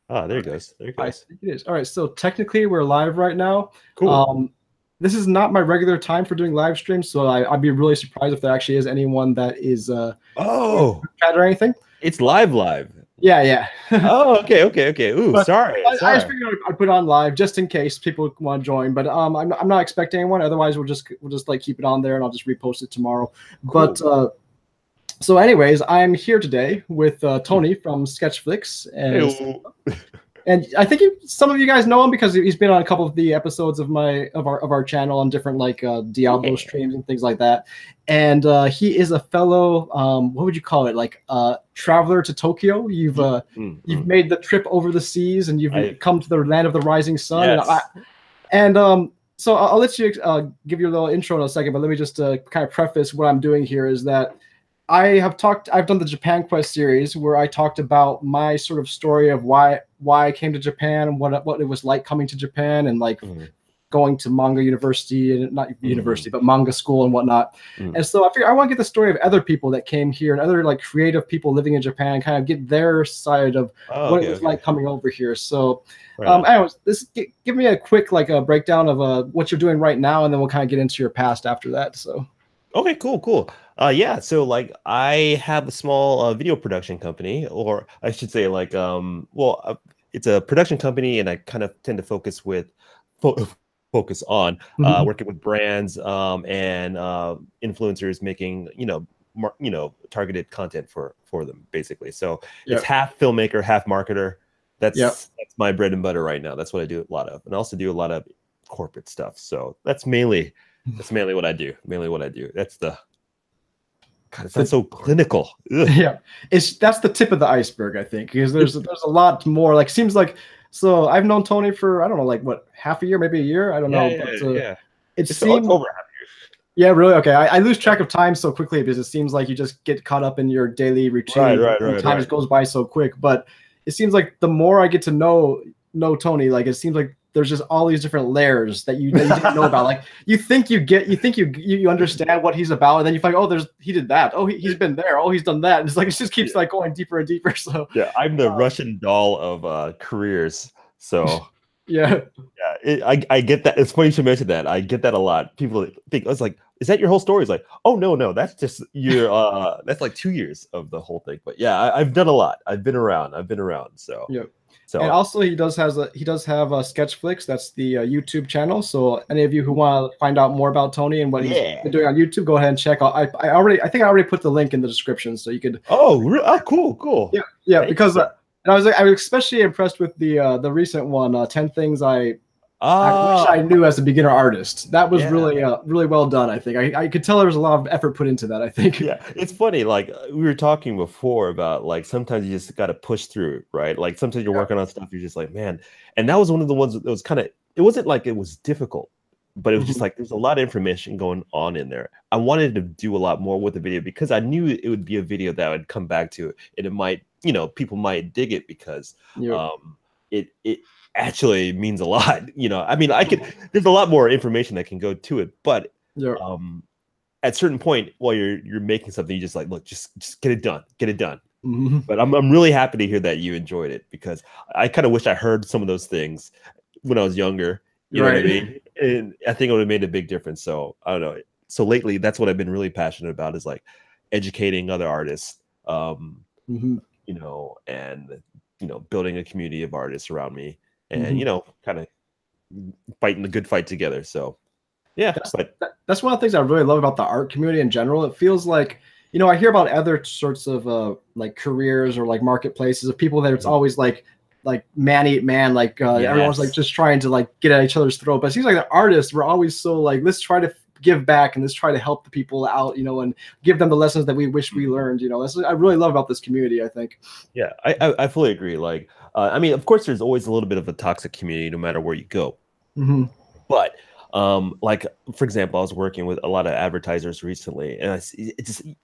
Ah, there it goes. There it I goes. think it is. All right, so technically we're live right now. Cool. Um, this is not my regular time for doing live streams, so I'd be really surprised if there actually is anyone that is Oh, chat or anything. it's live. Yeah, yeah. Oh, okay. Ooh, But sorry, I just sorry. figured I'd put it on live just in case people want to join. But I'm not expecting anyone. Otherwise, we'll just like keep it on there, and I'll just repost it tomorrow. But Cool. so, anyways, I'm here today with Tony from SketchFlix, Ew. and I think some of you guys know him because he's been on a couple of the episodes of our channel on different like Diablo Yeah. streams and things like that. And he is a fellow what would you call it, like traveler to Tokyo. You've Mm. made the trip over the seas and you've I come to the land of the rising sun. yes. And so I'll let you give you a little intro in a second, but let me just kind of preface what I'm doing here is that I've done the Japan Quest series where I talked about my sort of story of why I came to Japan and what it was like coming to Japan and like Mm, going to manga university and not mm, university, but manga school and whatnot. mm. And so I figure I want to get the story of other people that came here and other like creative people living in Japan, kind of get their side of Oh, what it okay, was okay. like coming over here. So, Right on. anyways, give me a quick like a breakdown of what you're doing right now, and then we'll kind of get into your past after that. So, Okay, cool. Yeah, so like I have a small video production company, or I should say like it's a production company, and I kind of tend to fo focus on mhm. working with brands and influencers making, targeted content for them basically. So it's Yeah, half filmmaker, half marketer. yeah. That's my bread and butter right now. That's what I do a lot of. And I also do a lot of corporate stuff. So that's mainly what I do. Mainly what I do. That's the God. It sounds The so clinical. Ugh. Yeah, that's the tip of the iceberg, I think, because there's a lot more. Like, seems like so I've known Tony for I don't know, like what, half a year, maybe a year, I don't know, but Yeah. it It's seemed over. yeah, really okay. I lose Yeah. track of time so quickly because it seems like you just get caught up in your daily Right, routine right, and right, time right. just goes by so quick. But it seems like the more I get to know Tony, like it seems like there's just all these different layers that you didn't know about. Like you understand what he's about, and then you find oh he did that. Oh he's been there. Oh he's done that. And it's like it just keeps Yeah, like going deeper and deeper. So yeah. I'm the Russian doll of careers. So yeah. yeah, I get that. It's funny you should mention that. I get that a lot. People think I was like, is that your whole story? It's like, oh no, that's just your that's like 2 years of the whole thing. But yeah, I've done a lot. I've been around. So Yeah. And so also he does have a SketchFlix. That's the YouTube channel. So any of you who want to find out more about Tony and what he's yeah. been doing on YouTube, go ahead and check out. I think I already put the link in the description, so you could. Oh, cool. Yeah, Thank you, because sir. and I was especially impressed with the recent one, 10 things I wish I Ah, knew as a beginner artist. That was yeah. really well done. I think I could tell there was a lot of effort put into that. I think. Yeah, it's funny. Like we were talking before about like sometimes you just got to push through, right? Like sometimes you're Yeah. working on stuff, you're just like, man. And that was one of the ones that was kind of, it wasn't like it was difficult, but it was just Mhm. like there's a lot of information going on in there. I wanted to do a lot more with the video because I knew it would be a video that I would come back to, and it might, people might dig it because Yep. um it actually means a lot. I mean, there's a lot more information that can go to it, but Yep. um at a certain point while you're making something, you just like, look, just get it done. Mhm. But I'm really happy to hear that you enjoyed it because I kind of wish I heard some of those things when I was younger. You know what I Right. mean? And I think it would have made a big difference. So I don't know. So lately, that's what I've been really passionate about is like educating other artists, Mhm. and building a community of artists around me, and Mhm. kind of fighting the good fight together. So yeah, but That's one of the things I really love about the art community in general. It feels like, I hear about other sorts of like careers or like marketplaces of people that it's always like man eat man, like everyone's like yes. just trying to like get at each other's throat. But it seems like the artists were always so like let's try to give back and let's try to help the people out, and give them the lessons that we wish we learned. That's what I really love about this community, I think. Yeah, I fully agree. Like, I mean, of course, there's always a little bit of a toxic community no matter where you go. Hmm. But, like for example, I was working with a lot of advertisers recently, and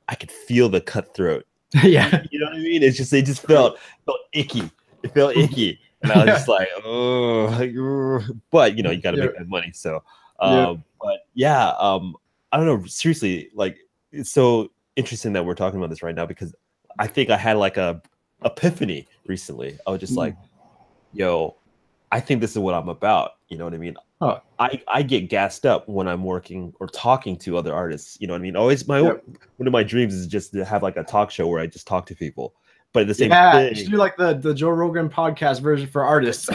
I could feel the cutthroat. Yeah. You know what I mean? It just felt icky. It felt icky, and I was Yeah. just like, oh, but you got to Yeah. make that money. So, Yeah. but yeah, I don't know. Seriously, like it's so interesting that we're talking about this right now because I think I had like a epiphany recently. I was just like, yo, I think this is what I'm about. You know what I mean? Huh. I get gassed up when I'm working or talking to other artists. You know what I mean? Always Yep. one of my dreams is just to have like a talk show where I just talk to people. But the same Yeah, you should thing, do like the Joe Rogan podcast version for artists.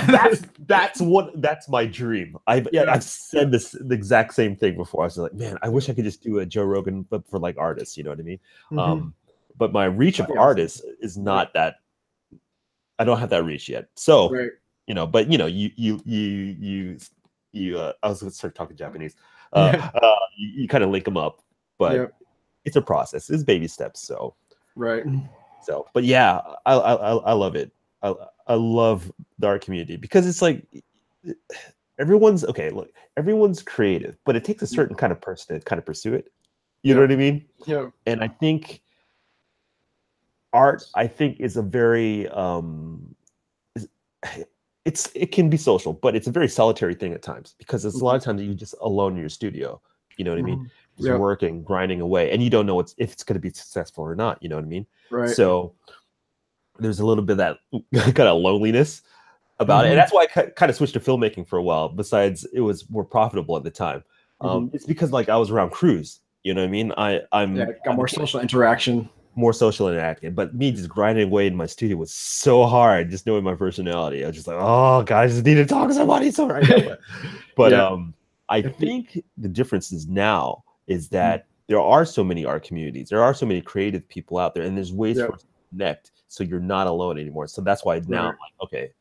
that's my dream. I've said this the exact same thing before. I was like, man, I wish I could just do a Joe Rogan but for like artists. You know what I mean? Mm-hmm. But my reach That'd of be awesome. artists is Right. not that. I don't have that reach yet. So Right. but I was going to start talking Japanese. Yeah. You kind of link them up, but Yeah. it's a process. It's baby steps. Right. But yeah, I love it. I love the art community because it's like everyone's okay. Look, everyone's creative, but it takes a certain kind of person to kind of pursue it. You know Yeah. what I mean? Yeah. And I think art, is a very it can be social, but it's a very solitary thing at times because it's a lot of times you just alone in your studio. You know what I mean? Just Yeah. working, grinding away, and you don't know if it's going to be successful or not. You know what I mean? Right. So there's a little bit of that kind of loneliness about it, and that's why I kind of switched to filmmaking for a while. Besides, it was more profitable at the time. It's because like I was around crews. You know what I mean? Got more social interaction. More social interacting, but me just grinding away in my studio was so hard. Just knowing my personality, I was just like, oh god, I just need to talk to somebody. So right now, but I think the difference is now is that there are so many art communities, there are so many creative people out there, and there's ways for us to connect, so you're not alone anymore. So that's why now, I'm like, okay,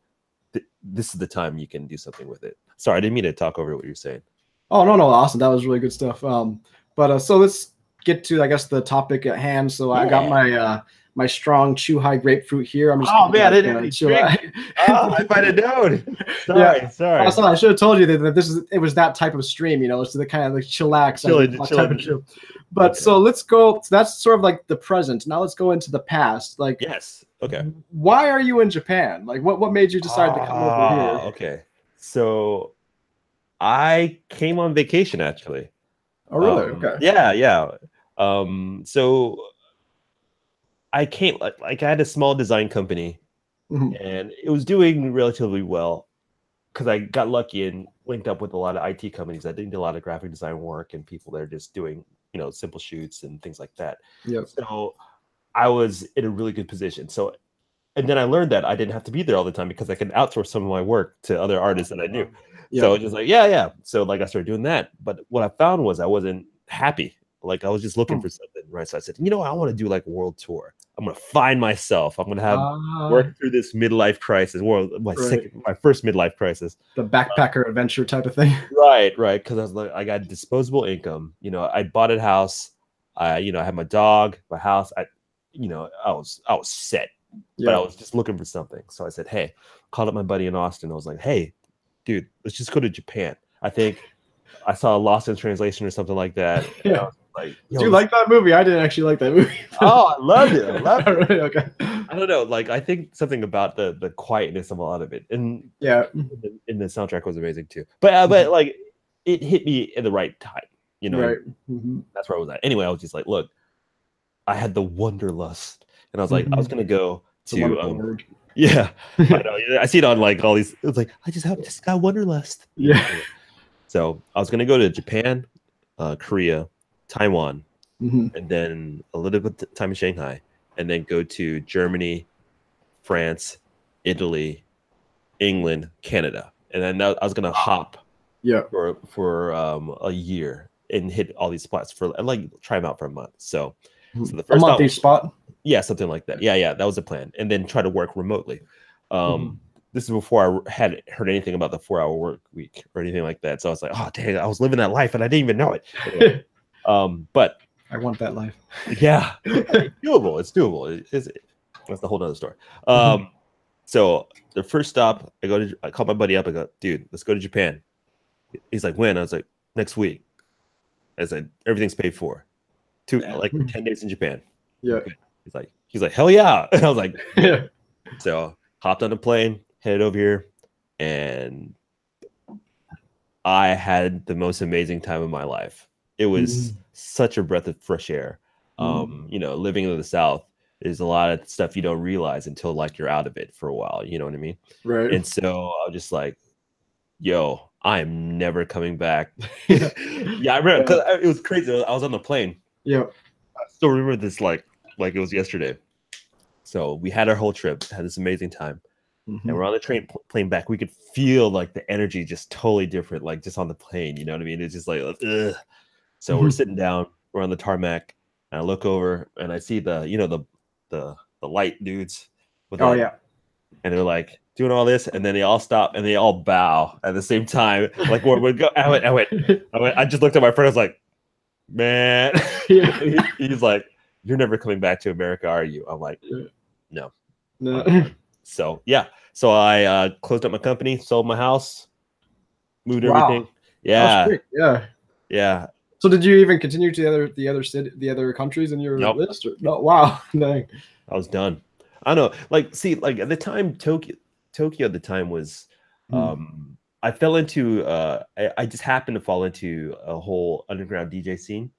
this is the time you can do something with it. Sorry, I didn't mean to talk over what you're saying. Oh no, awesome. That was really good stuff. But so let's get to, I guess, the topic at hand. So I got my strong chew high grapefruit here. I'm just man, I didn't I might have known. Sorry. Also, I should have told you that it was that type of stream, so the kind of like chillax type of show. But so let's go. So that's sort of like the present. Now let's go into the past. Like, yes, okay. Why are you in Japan? Like, what made you decide to come over here? Okay, so I came on vacation actually. Oh, really? Okay. Yeah. So I came like I had a small design company, and it was doing relatively well because I got lucky and linked up with a lot of IT companies. I did a lot of graphic design work and people that are just doing simple shoots and things like that. Yep. So I was in a really good position. So, and then I learned that I didn't have to be there all the time because I could outsource some of my work to other artists that I knew. So it was just like, yeah. So like I started doing that. But what I found was I wasn't happy. Like I was just looking for something, right? So I said, I want to do like a world tour. I'm going to find myself. I'm going to have work through this midlife crisis, or my first midlife crisis. The backpacker adventure type of thing. Right. Because I was like, I got disposable income. I bought a house. I had my dog, my house. I was set. But I was just looking for something. So I said, hey, called up my buddy in Austin. I was like, hey, dude, let's just go to Japan. I think I saw Lost in Translation or something like that. Yeah. Like, do you like that movie? I didn't actually like that movie. Oh, I loved it. Really? Okay. I don't know. Like, I think something about the quietness of a lot of it, and in the soundtrack was amazing too. But like, it hit me at the right time. Right. That's where I was at. Anyway, I was just like, look, I had the wanderlust, and I was like, I was gonna go to yeah. I see it on like all these. It was like I just got wanderlust. Yeah. So I was gonna go to Japan, Korea, Taiwan, and then a little bit of time in Shanghai, and then go to Germany, France, Italy, England, Canada, and then I was gonna hop for a year and hit all these spots and like try them out for a month. So the first month spot. Yeah, something like that. Yeah, that was the plan, and then try to work remotely. This is before I had heard anything about the 4-hour work week or anything like that. So I was like, oh dang, I was living that life and I didn't even know it. Anyway, but I want that life. Yeah, it's doable. That's the whole nother story. So the first stop, I called my buddy up. I go, dude, let's go to Japan. He's like, when? I was like, next week. I said, everything's paid for. 10 days in Japan. Yeah. Okay. He's like, hell yeah. And I was like, yeah. So hopped on a plane, headed over here, and I had the most amazing time of my life. It was such a breath of fresh air. Living in the South, there's a lot of stuff you don't realize until like you're out of it for a while. You know what I mean? Right. And so I was just like, yo, I am never coming back. Yeah. Yeah, I remember Yeah. because it was crazy. I was on the plane. Yeah. I still remember this like it was yesterday. So we had our whole trip, had this amazing time, and Hmm. we're on the plane back. We could feel like the energy just totally different, like just on the plane. You know what I mean? It's just like, ugh. So we're Hmm. sitting down, we're on the tarmac, and I look over and I see the light dudes with Oh like, yeah. and they're like doing all this, and then they all stop and they all bow at the same time. Like where we go, I just looked at my friend. I was like, man, Yeah. he's like, you're never coming back to America, are you? I'm like, Yeah. no, I'm No. done. So yeah, so I closed up my company, sold my house, moved Wow. everything. That's Yeah, great. Yeah. yeah. So did you even continue to the other countries in your Nope, list? Or, no. Wow. Dang. I was done. I don't know. Like, see, like at the time, Tokyo at the time was, Hmm. I fell into, I just happened to fall into a whole underground DJ scene.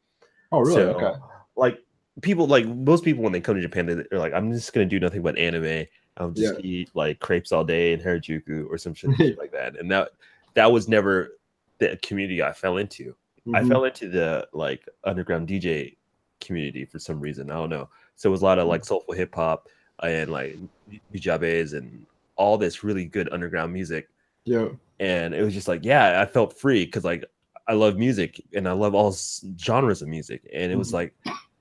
Oh really? Okay. So, like, people, like most people when they come to Japan, they're like, I'm just gonna do nothing but anime. I'll Yeah. just eat like crepes all day and Harajuku or some shit like that. And that was never the community I fell into. I Hmm. fell into the like underground DJ community for some reason. I don't know. So it was a lot of like soulful hip hop and like Nujabes and all this really good underground music. Yeah. And it was just like, yeah, I felt free because like I love music and I love all genres of music. And it was Mhm. like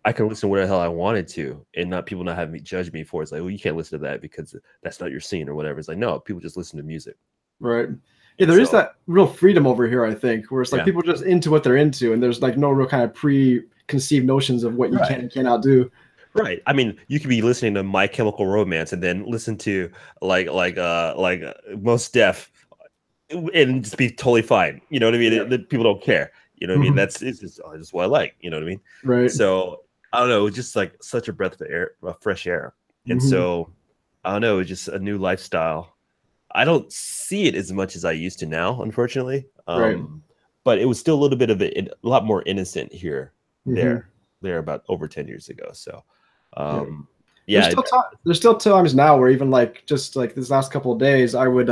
I could listen to whatever the hell I wanted to, and not people not having me judge me for it. It's like, well, you can't listen to that because that's not your scene or whatever. It's like, no, people just listen to music. Right. Yeah, And there is so, that real freedom over here, I think, where it's like yeah, people just into what they're into, and there's like no real kind of preconceived notions of what you can right. and cannot do. Right. I mean, you could be listening to My Chemical Romance and then listen to Most Def and just be totally fine. You know what I mean? Yeah. People don't care. You know what I mean? Mhm. It's just what I like. You know what I mean? Right. So I don't know. It was just like such a breath of air, of fresh air. And Hmm. so I don't know. It's just a new lifestyle. I don't see it as much as I used to now, unfortunately. Right. But it was still a little bit of a lot more innocent here, Hmm. there about over 10 years ago. So, Yeah. um, There's yeah, still time. There's still times now where even like just like this last couple of days, I would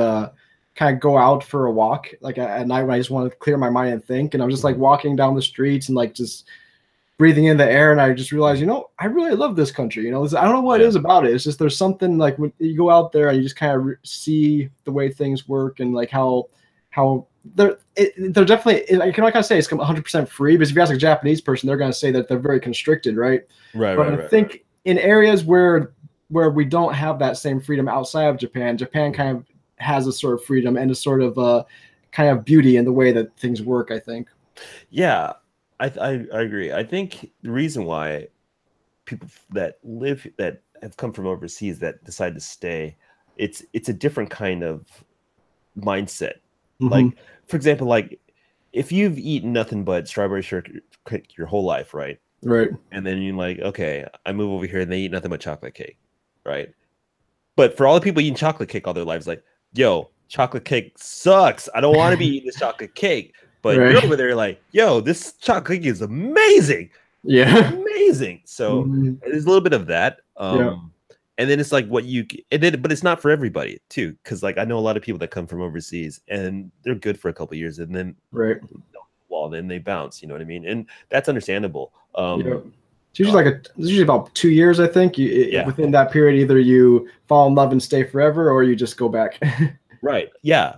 kind of go out for a walk like at night when I just want to clear my mind and think. And I'm just like mhm, walking down the streets and like just breathing in the air, and I just realized, mhm, I really love this country. I don't know what it yeah, is about it. It's just there's something like when you go out there and you just kind of see the way things work and like how they're definitely. I can kind of say it's 100% free, because if you ask a Japanese person, they're going to say that they're very constricted, right? right, But right, I right, think in areas where we don't have that same freedom outside of Japan, Japan mhm. kind of has a sort of freedom and a sort of kind of beauty in the way that things work, I think. Yeah. I agree. I think the reason why people that have come from overseas that decide to stay, it's a different kind of mindset. Hmm. Like, for example, like if you've eaten nothing but strawberry shortcake your whole life, right? Right. And then you're like, okay, I move over here and they eat nothing but chocolate cake, right? But for all the people eating chocolate cake all their lives, like, yo, chocolate cake sucks. I don't want to be eating this chocolate cake. But you're Right. over there like, yo, this chocolate cake is amazing. It's Yeah. amazing. So Mhm. there's a little bit of that. Yeah. And then it's like but it's not for everybody too. Cause like I know a lot of people that come from overseas and they're good for a couple years and then Right. well, then they bounce, you know what I mean? And that's understandable. Yeah. Uh, It's usually about 2 years, I think. yeah, Within that period, either you fall in love and stay forever, or you just go back. right. Yeah.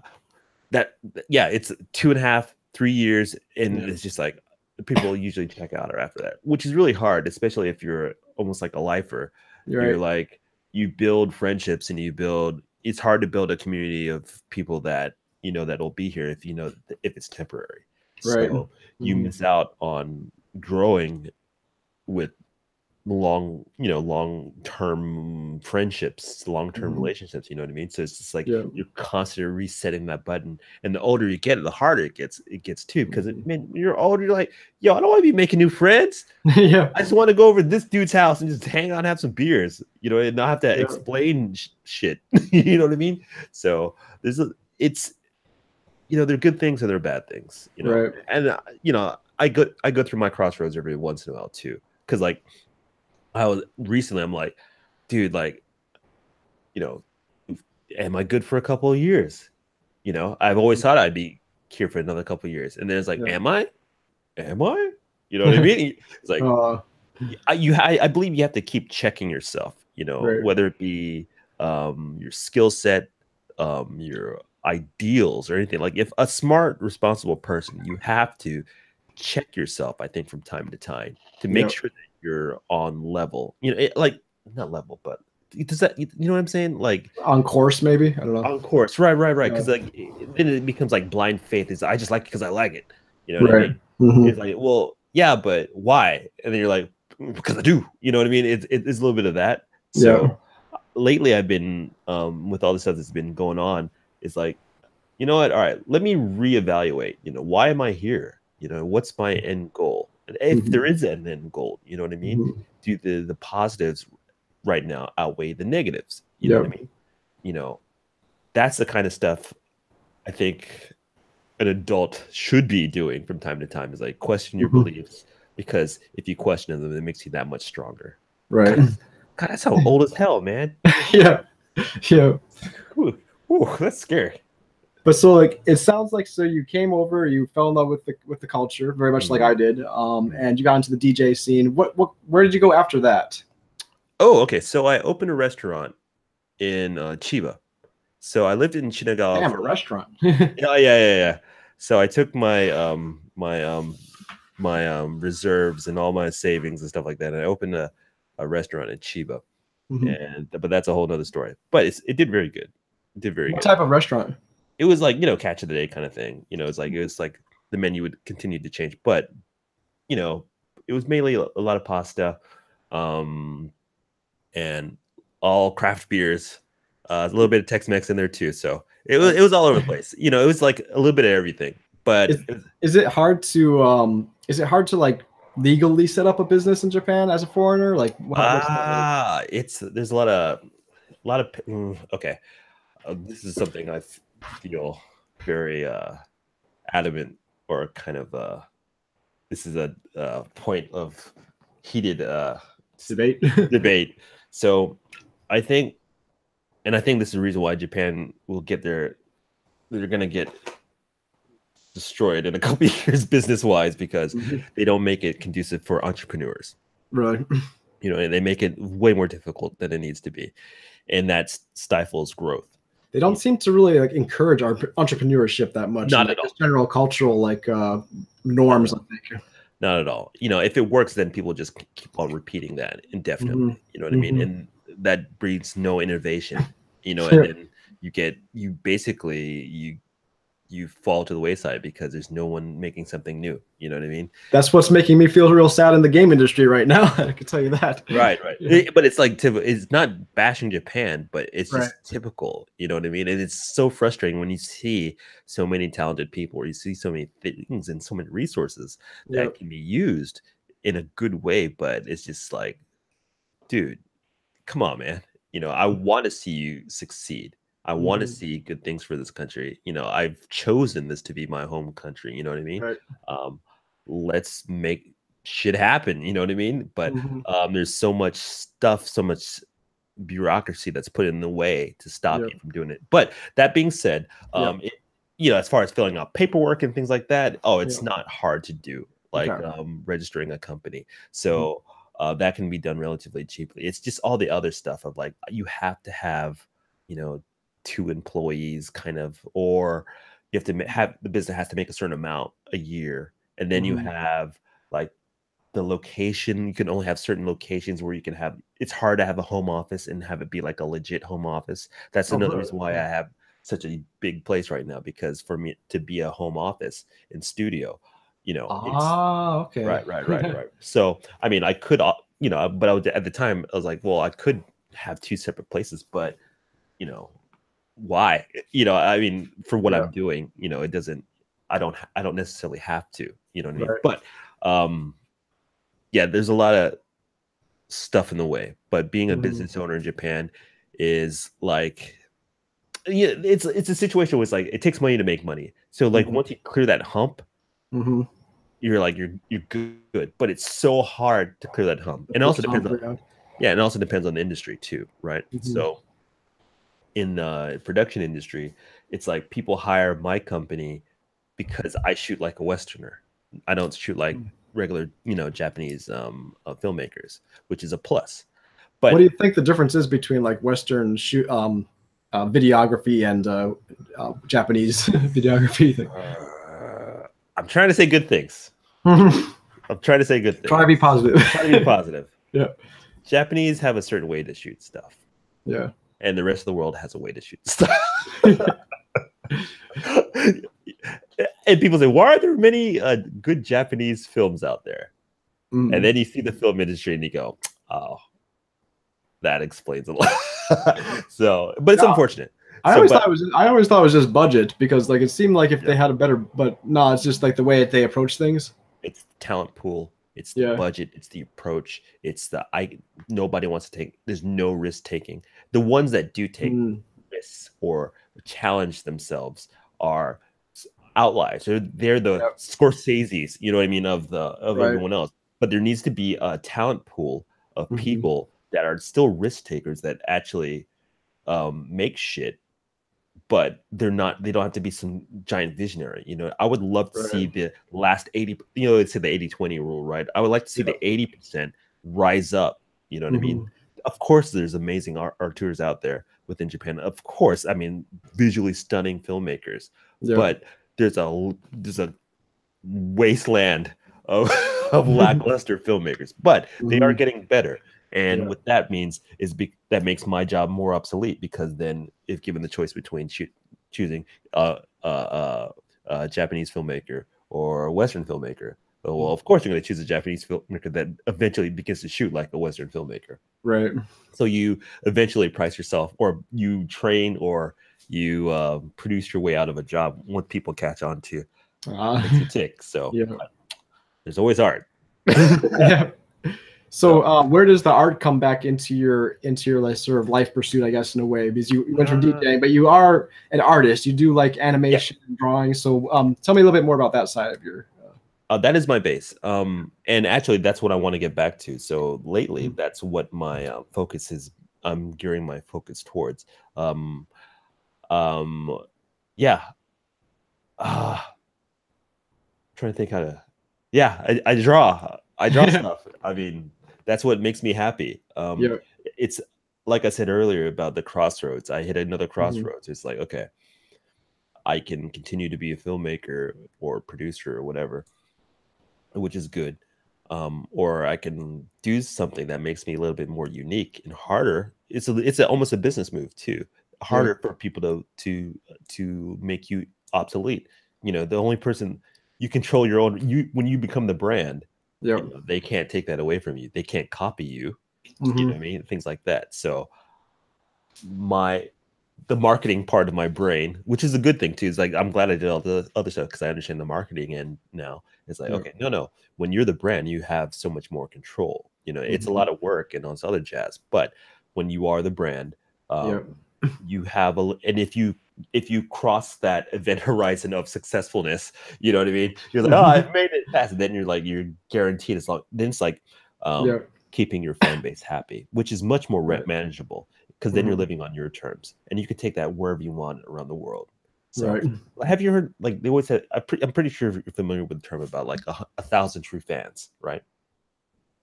That yeah, it's 2.5, 3 years, and Yeah. it's just like people usually check out or after that, which is really hard, especially if you're almost like a lifer. You're You're right. like you build friendships and it's hard to build a community of people that that'll be here if if it's temporary. Right. So you Hmm. miss out on growing with long term friendships, long-term Hmm. relationships, you know what I mean? So it's just like Yeah. you're constantly resetting that button, and the older you get, the harder it gets too, because Mhm. when you're older, you're like, yo, I don't want to be making new friends. Yeah. I just want to go over to this dude's house and just hang out and have some beers, and not have to Yeah. explain shit. You know what I mean? So it's they're good things and they're bad things, Right. and I go through my crossroads every once in a while too, because like I'm like, dude, like, you know, am I good for a couple of years? You know, I've always thought I'd be here for another couple of years. And then it's like, Yeah. am I? Am I? You know what I mean? It's like, uh, I believe you have to keep checking yourself, you know, right. whether it be your skill set, your ideals or anything. Like if a smart, responsible person, you have to check yourself, I think, from time to time to make Yeah. sure that you're on level. You know, like not level, but does that you know what I'm saying? Like On course, maybe. I don't know. on course, right, right, right. Yeah. Because like then it becomes like blind faith. Is I just like it because I like it. You know what I Right. mean? Hmm. It's like, well, yeah, but why? And then you're like, because I do. You know what I mean? It's a little bit of that. Yeah. So lately, I've been with all the stuff that's been going on. It's like, you know what? All right, let me reevaluate. You know, why am I here? You know, what's my end goal? And if Hmm. there is an end goal, you know what I mean? Hmm. Do the positives right now outweigh the negatives? You know what Yeah. I mean? You know, that's the kind of stuff I think an adult should be doing from time to time is like question your Hmm. beliefs because if you question them, it makes you that much stronger. Right. God, that's how old as hell, man. Yeah. Yeah. Ooh, ooh, that's scary. But so like it sounds like so you came over, you fell in love with the culture, very much like Mm. I did, Mm. and you got into the DJ scene. What where did you go after that? Oh, okay. So I opened a restaurant in Chiba. So I lived in Shinagawa Damn, for a like restaurant. yeah, yeah, yeah, yeah. So I took my reserves and all my savings and stuff like that, and I opened a restaurant in Chiba. Mhm. And but that's a whole nother story. But it did very good. It did very What good. type of restaurant? It was like, you know, catch of the day kind of thing. You know, it was like the menu would continue to change, but you know, it was mainly a lot of pasta, um, and all craft beers, a little bit of Tex-Mex in there too. So it Nice. was all over the place. You know, it was like a little bit of everything. But Is is it hard to like legally set up a business in Japan as a foreigner? Like what's that like? it's there's okay. This is something feel very adamant or kind of this is a point of heated Debate? debate. So I think, and I think this is the reason why Japan will get their, they're going to get destroyed in a couple of years business wise because Mhm. they don't make it conducive for entrepreneurs. Right. You know, and they make it way more difficult than it needs to be, and that stifles growth. They don't seem to really like encourage our entrepreneurship that much and Not like at just all. general cultural like Not at norms, I all. think. Not at all. You know, if it works, then people just keep on repeating that Hmm. indefinitely. You know what I mean? Hmm. And that breeds no innovation. You know, and then you basically you fall to the wayside because there's no one making something new. You know what I mean? That's what's making me feel real sad in the game industry right now. I can tell you that. Right, right. Yeah. But it's like it's not bashing Japan, but it's Right. just typical. You know what I mean? And it's so frustrating when you see so many talented people, or you see so many things and so many resources that Yep. can be used in a good way, but it's just like, dude, come on, man. You know, I want to see you succeed. I want to Hmm. see good things for this country. You know, I've chosen this to be my home country. You know what I mean? Right. Um, let's make shit happen. You know what I mean? But Hmm. there's so much stuff, so much bureaucracy that's put in the way to stop Yep. you from doing it. But that being said, Yep. you know, as far as filling out paperwork and things like that, oh, it's Yep. not hard to do, like Okay. registering a company. Mhm. So that can be done relatively cheaply. It's just all the other stuff of like you have to have, you know, two employees kind of, or you have to have the business has to make a certain amount a year, and then you Mhm. have like the location. You can only have certain locations where you can have. It's hard to have a home office and have it be like a legit home office. That's Oh, another really? reason why I have such a big place right now, because for me to be a home office and studio, you know, it's Ah, okay. right, right, right, right. So, I mean, I could, you know, but I would, at the time, I was like, well, I could have two separate places, but, you know, why? You know, I mean, for what Yeah. I'm doing, you know, it doesn't, I don't necessarily have to, you know what I mean? Right. But, um, yeah, there's a lot of stuff in the way, but being a Mhm. business owner in Japan is like, yeah, it's a situation where it's like, it takes money to make money. So, like, Mhm. once you clear that hump, Mhm. you're like you're good, but it's so hard to clear that hump. The And it also first depends hump, on yeah. Yeah, and it also depends on the industry too, right? Mhm. So in the production industry, it's like people hire my company because I shoot like a Westerner. I don't shoot like regular, Japanese filmmakers, which is a plus. What do But you think the difference is between like Western videography and Japanese videography thing? I'm trying to say good things. I'm trying to say good Try to be things. positive. Try to be positive. Yeah, Japanese have a certain way to shoot stuff, yeah. and the rest of the world has a way to shoot stuff. And people say, why are there many good Japanese films out there? And Mm. then you see the film industry and you go, oh, that explains a lot. So, but it's Yeah, unfortunate. I So, always thought but it was. I always thought it was just budget because like it seemed like if yeah, they had a better, but no, it's just like the way they approach things. it's the talent pool, it's the Yeah. budget, it's the approach, it's the nobody wants to take, there's no risk taking. The ones that do take Mm. risks or challenge themselves are outliers. They're the Yep. Scorsese's, you know what I mean, of Right. everyone else. But there needs to be a talent pool of Hmm. people that are still risk takers that actually make shit, but they don't have to be some giant visionary. I would love to see Right. the last 80, it's the 80-20 rule, right? I would like to see the Yep. 80% rise up. You know what I mean? Hmm. Of course, there's amazing artists out there within Japan. Of course, I mean, visually stunning filmmakers, Yep. but there's a wasteland of of lackluster filmmakers, but they are Hmm. getting better. And Yeah. what that means is that makes my job more obsolete, because then, if given the choice between choosing a Japanese filmmaker or a Western filmmaker, well, of course you're going to choose a Japanese filmmaker that eventually begins to shoot like a Western filmmaker. Right. So you eventually price yourself, or you train, or you produce your way out of a job once people catch on to what Uh, makes you tick. So yeah. there's always art. Yeah. So, So where does the art come back into your like sort of life pursuit, I guess, in a way? Because you went from uh, DJing, but you are an artist. You do like yeah, animation and drawing. So, tell me a little bit more about that side of your. that is my base. And actually, that's what I want to get back to. So lately, Mhm. that's what my focus is. I'm gearing my focus towards. Um, um, yeah. Uh, trying to think how to. Yeah, I draw. I draw stuff. I mean, that's what makes me happy. Yeah. It's like I said earlier about the crossroads. I hit another Mhm. crossroads. It's like, okay, I can continue to be a filmmaker or producer or whatever, which is good. Or I can do something that makes me a little bit more unique and harder. Almost a business move too. Yeah. Harder for people to make you obsolete. The only person you control your own, when you become the brand, Yeah. they can't take that away from you. They can't copy you. You know Hmm. what I mean? Things like that. So my the marketing part of my brain, which is a good thing too. Is like, I'm glad I did all the other stuff because I understand the marketing. And now it's like, Yeah. okay, no. When you're the brand, you have so much more control. It's a Hmm. lot of work and all this other jazz. But when you are the brand, Yeah. you have and if you cross that event horizon of successfulness, you know what I mean? You're like, oh, Hmm. I've made it past. And then you're guaranteed, as long. Then it's like Yeah. keeping your fan base happy, which is much more Right. manageable, because then you're Hmm. living on your terms and you can take that wherever you want around the world. So, Right. have you heard, like, they always said, I'm pretty sure you're familiar with the term about like a thousand true fans, right?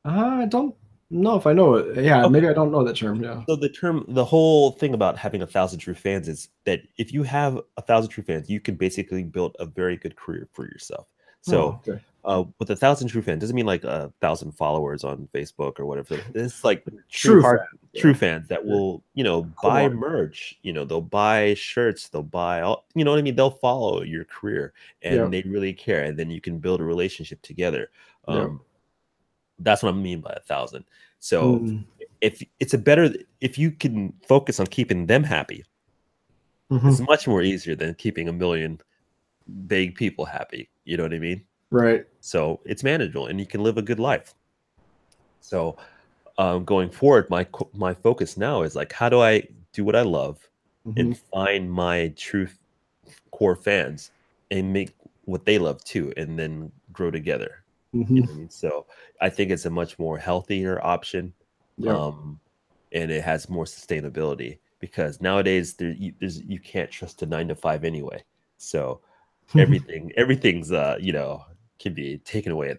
I don't know if I know it. Yeah, Okay. maybe I don't know that term. Yeah. So the whole thing about having a thousand true fans is that if you have a thousand true fans, you can basically build a very good career for yourself. Oh, So, okay. with a thousand true fans doesn't mean like a thousand followers on Facebook or whatever. It's like true True hard fan. Yeah. true fans that Yeah. will, buy Core. merch. They'll buy shirts. They'll buy all. You know what I mean? They'll follow your career, Yeah. and they really care. And then you can build a relationship together. Yeah. That's what I mean by a thousand. So Mm. if you can focus on keeping them happy, it's Hmm. much more easier than keeping a million vague people happy. You know what I mean? Right. So it's manageable and you can live a good life. So going forward, my focus now is like, how do I do what I love Hmm. and find my true core fans and make what they love too, and then grow together. You Hmm. know what I mean? So I think it's a much more healthier option. Yep. And it has more sustainability because nowadays you can't trust a 9 to 5 anyway. So everything's can be taken away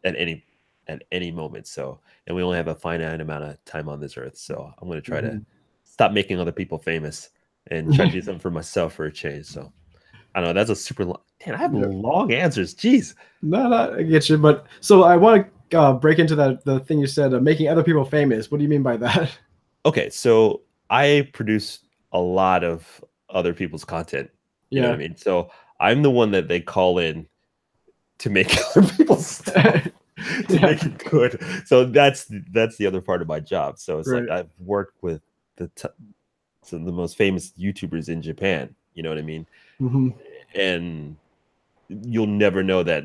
at any at any moment. So, and we only have a finite amount of time on this earth. So I'm going to try to Mhm. stop making other people famous and try to do something for myself for a change. So I don't know. That's a super long. Man, I have Yeah. long answers. Jeez. No, no, I get you. But so I want to break into the thing you said, making other people famous. What do you mean by that? Okay, so I produce a lot of other people's content. You know what I Yeah. mean? So I'm the one that they call in to make other people's stuff to Yeah. make it good. So that's the other part of my job. So it's like Right. I've worked with the some of the most famous YouTubers in Japan. You know what I mean? Hmm. And you'll never know that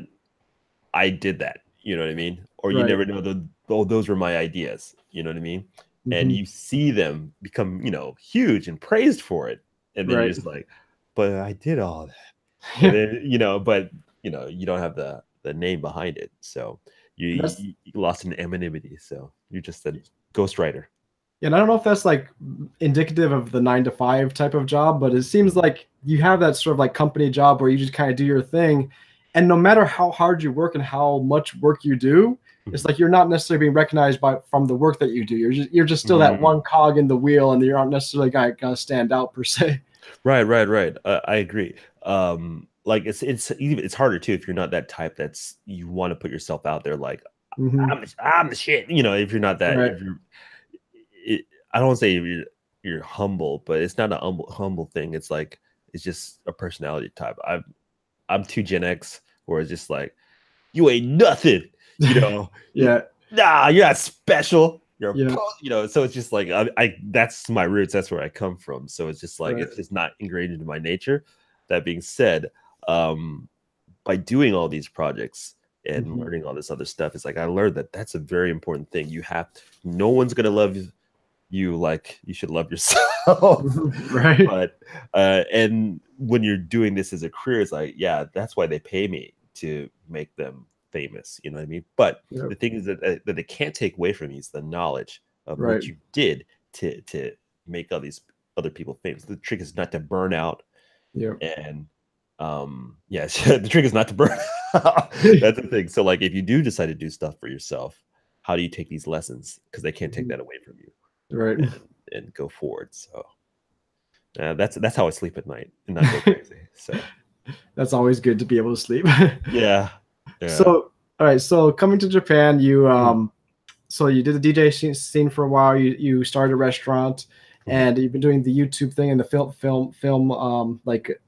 I did that. You know what I mean? Or you Right. never know oh, those were my ideas. You know what I mean? And Hmm. you see them become, huge and praised for it. And then you're Right. just like, but I did all that. And then, but you don't have the name behind it. So That's you lost in anonymity. So you're just a ghostwriter. and I don't know if that's like indicative of the 9 to 5 type of job, but it seems Mhm. like you have that sort of like company job where you just kind of do your thing. And no matter how hard you work and how much work you do, it's Mhm. like you're not necessarily being recognized by from the work that you do. You're just still that Mm. one cog in the wheel, and you're not necessarily gonna stand out per se. Right. I agree. Like it's harder too if you're not that type that's you want to put yourself out there. Like Hmm. I'm the shit. If you're not that, Right. if you're, it, I don't want to say you're humble, but it's not a humble thing. It's like it's just a personality type. I'm too Gen X, where it's just like you ain't nothing. You know, you, Yeah. nah, you're not special. You're a Yeah. so it's just like I that's my roots. That's where I come from. So it's just like Right. it's just not ingrained into my nature. That being said, um, by doing all these projects and Hmm. learning all this other stuff, it's like I learned that that's a very important thing. No one's gonna love you like you should love yourself. Right. But and when you're doing this as a career, it's like, yeah, that's why they pay me to make them famous. You know what I mean? But Yep. the thing is that they can't take away from you is the knowledge of Right. what you did to make all these other people famous. The trick is not to burn out Yep. and yes, the trick is not to burn out. That's the thing. So like if you do decide to do stuff for yourself, how do you take these lessons? Because they can't take Mhm. that away from you Right. and go forward. So that's how I sleep at night and not go crazy. So That's always good to be able to sleep. yeah, yeah. So, all right. So coming to Japan, you Mhm, so you did the DJ scene for a while. You started a restaurant, mhm. and you've been doing the YouTube thing and the film like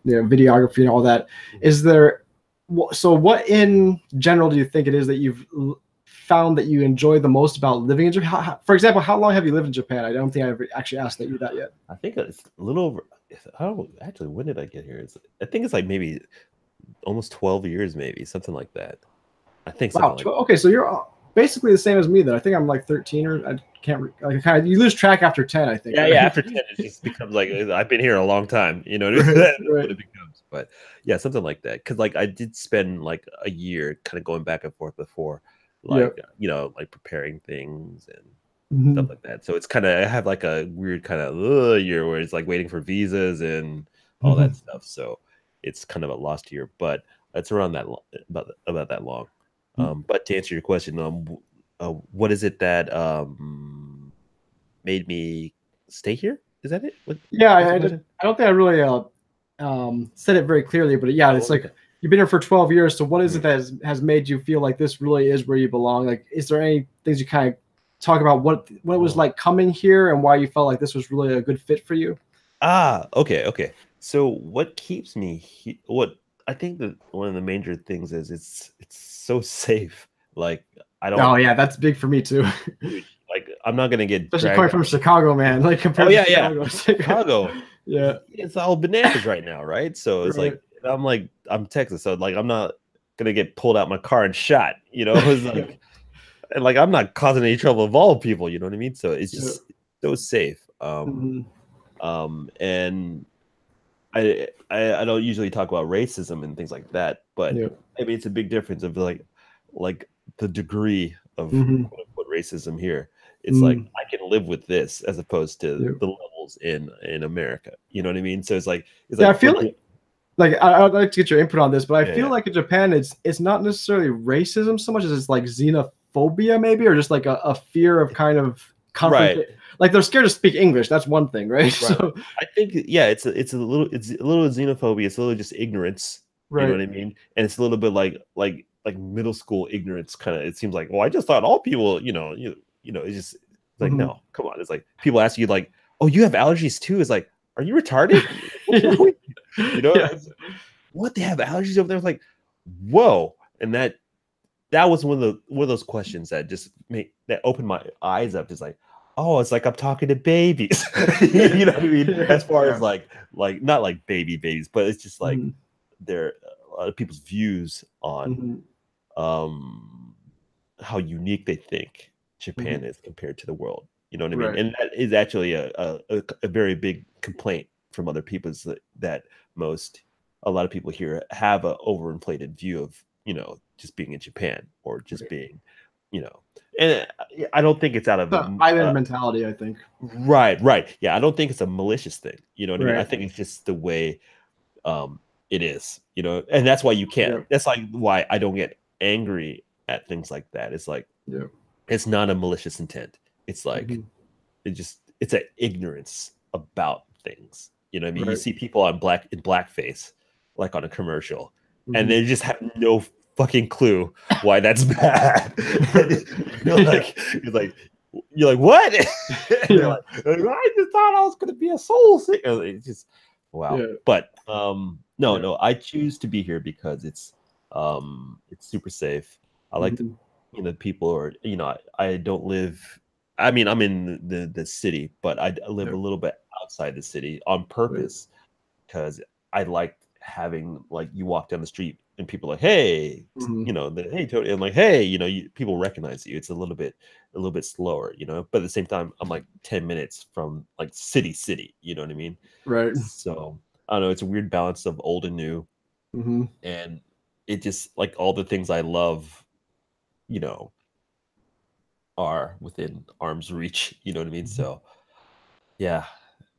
videography and all that. Is there so what in general do you think it is that you've found that you enjoy the most about living in Japan? For example, how long have you lived in Japan? I don't think I ever actually asked you that yet. I think it's a little over. I don't actually. When did I get here? I think it's like maybe almost 12 years, maybe something like that. I think Wow. something like. Okay, so you're basically the same as me then. I think I'm like 13 or I can't like kind of you lose track after 10, I think, Yeah. right? After 10, it just becomes like I've been here a long time. You know, Right, that's what right. it becomes. But yeah, something like that. Because like I did spend like a year kind of going back and forth before, like Yep. like preparing things and stuff Mhm. like that. So it's kind of I have like a weird kind of year where it's like waiting for visas and all that Mhm. stuff. So it's kind of a lost year, but it's around about that long. But to answer your question, what is it that made me stay here? Is that it? Yeah, What's the question? I don't think I really said it very clearly, but yeah, it's Oh, like okay. you've been here for 12 years. So what is it Mhm. that has made you feel like this really is where you belong? Like, is there any things you kind of talk about what it was Oh. like coming here and why you felt like this was really a good fit for you? Okay. So what keeps me what I think that one of the major things is it's so safe. Like I Oh don't yeah, that's big for me too. huge. Like I'm not gonna get Especially coming dragged. from Chicago, man. Like Oh compared to yeah. Chicago. Chicago, Yeah, it's all bananas right now, right? So it's right. like I'm Texas, so like I'm not gonna get pulled out my car and shot. It's like and like I'm not causing any trouble of all people. You know what I mean? So it's Yeah. just so safe. Mhm. And I don't usually talk about racism and things like that, but Yeah. I mean it's a big difference of like the degree of Mhm. quote unquote racism here. It's like Mm. I can live with this as opposed to Yeah. the levels in America. You know what I mean? So it's Yeah, I like feel like I'd like to get your input on this, but I yeah, feel yeah. like in Japan, it's not necessarily racism so much as it's like xenophobia, maybe, or just like a fear of kind of Right. confrontation. Like they're scared to speak English. That's one thing, right? Right. So, I think yeah, it's a little xenophobia. It's a little just ignorance. You know right. what I mean? And it's a little bit like middle school ignorance kind of. It seems like, well, I just thought all people, it's just it's like Hmm. no, come on. It's like people ask you like, oh, you have allergies too. It's like, are you retarded? What's Yeah. wrong with you? You know, Yeah. it's, what they have allergies over there? It's like, whoa, and that was one of those questions that just that opened my eyes up. It's like, oh, it's like I'm talking to babies. You know what I mean? Yeah. As far Yeah. as like not like babies, but it's just like Mhm. their a lot of people's views on Mhm. um how unique they think Japan Mhm. is compared to the world. You know what I mean? Right. And that is actually a very big complaint from other people is that most a lot of people here have a overinflated view of just being in Japan or just Right. being and I don't think it's out of The island mentality, I think. right, yeah, I don't think it's a malicious thing. You know what I mean? I Right. think it's just the way it is, and that's why you can't. Yeah. That's like why I don't get angry at things like that. It's like Yeah. it's not a malicious intent. It's like Mhm. it's an ignorance about things. You know what I mean? You Right. see people in blackface, like on a commercial, and Mhm. they just have no fucking clue why that's bad. you're like, you're like, you're like, what? And they're Yeah. like, I just thought I was gonna be a soul singer. It's just wow. Yeah. But no, Yeah. no, I choose to be here because it's super safe. I like Mhm. people are I don't live. I mean, I'm in the city, but I live Yeah. a little bit outside the city on Right. purpose because I like having like you walk down the street and people are like, hey, Mhm. hey Tony, and like, hey, people recognize you. It's a little bit slower, but at the same time, I'm like 10 minutes from like city, you know what I mean? Right. So I don't know, it's a weird balance of old and new, Mhm. and it just like all the things I love, you know, are within arm's reach, you know what I mean? Mhm. So yeah,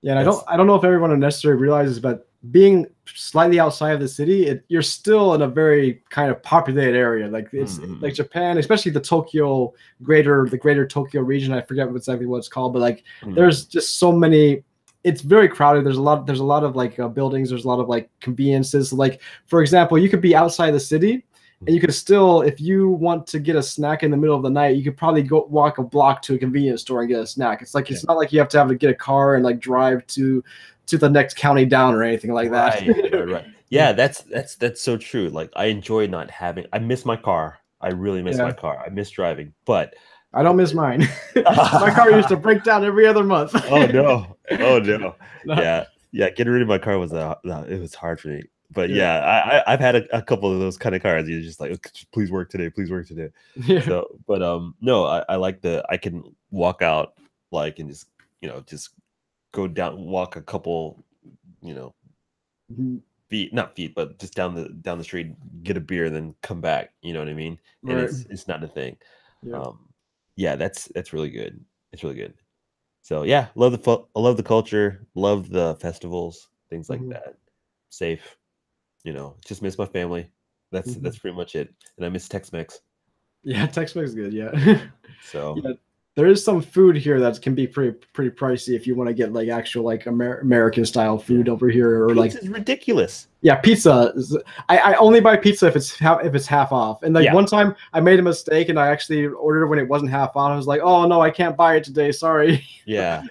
Yeah, and that's I don't know if everyone necessarily realizes, but being slightly outside of the city, you're still in a very kind of populated area. Like it's like mm, Japan, especially the greater Tokyo region. I forget exactly what it's called, but like mm, there's just so many. It's very crowded. There's a lot of like buildings. There's a lot of like conveniences. Like for example, you could be outside the city, and you could still, if you want to get a snack in the middle of the night, you could probably go walk a block to a convenience store and get a snack. It's like yeah, it's not like you have to get a car and like drive to the next county down or anything like that. right. Yeah, that's so true. Like I enjoy not having. I miss my car. I really miss my Yeah, car. I miss driving, but I don't miss mine. My car used to break down every other month. oh no, oh no, Not, yeah, yeah. Getting rid of my car was it was hard for me. But yeah, yeah, I've had a couple of those kind of cars. You're just like, "Okay, please work today, please work today." yeah. So, but no, I like I can walk out like and just just go down, walk a couple, you know, Mhm. feet, not feet, but just down the street, get a beer, then come back. You know what I mean? And Right. it's not a thing. Yeah. Um, yeah, that's really good. It's really good. So yeah, love I love the culture, love the festivals, things like Mhm. that. Safe, just miss my family. Mhm. That's pretty much it. And I miss Tex-Mex. Yeah, Tex-Mex is good. Yeah. So Yeah. There is some food here that can be pretty pricey if you want to get like actual like American style yeah, food over here, or like pizza's ridiculous. yeah, pizza. I only buy pizza if it's half off. And like Yeah, one time I made a mistake and I actually ordered it when it wasn't half off. I was like, oh no, I can't buy it today. Sorry. yeah.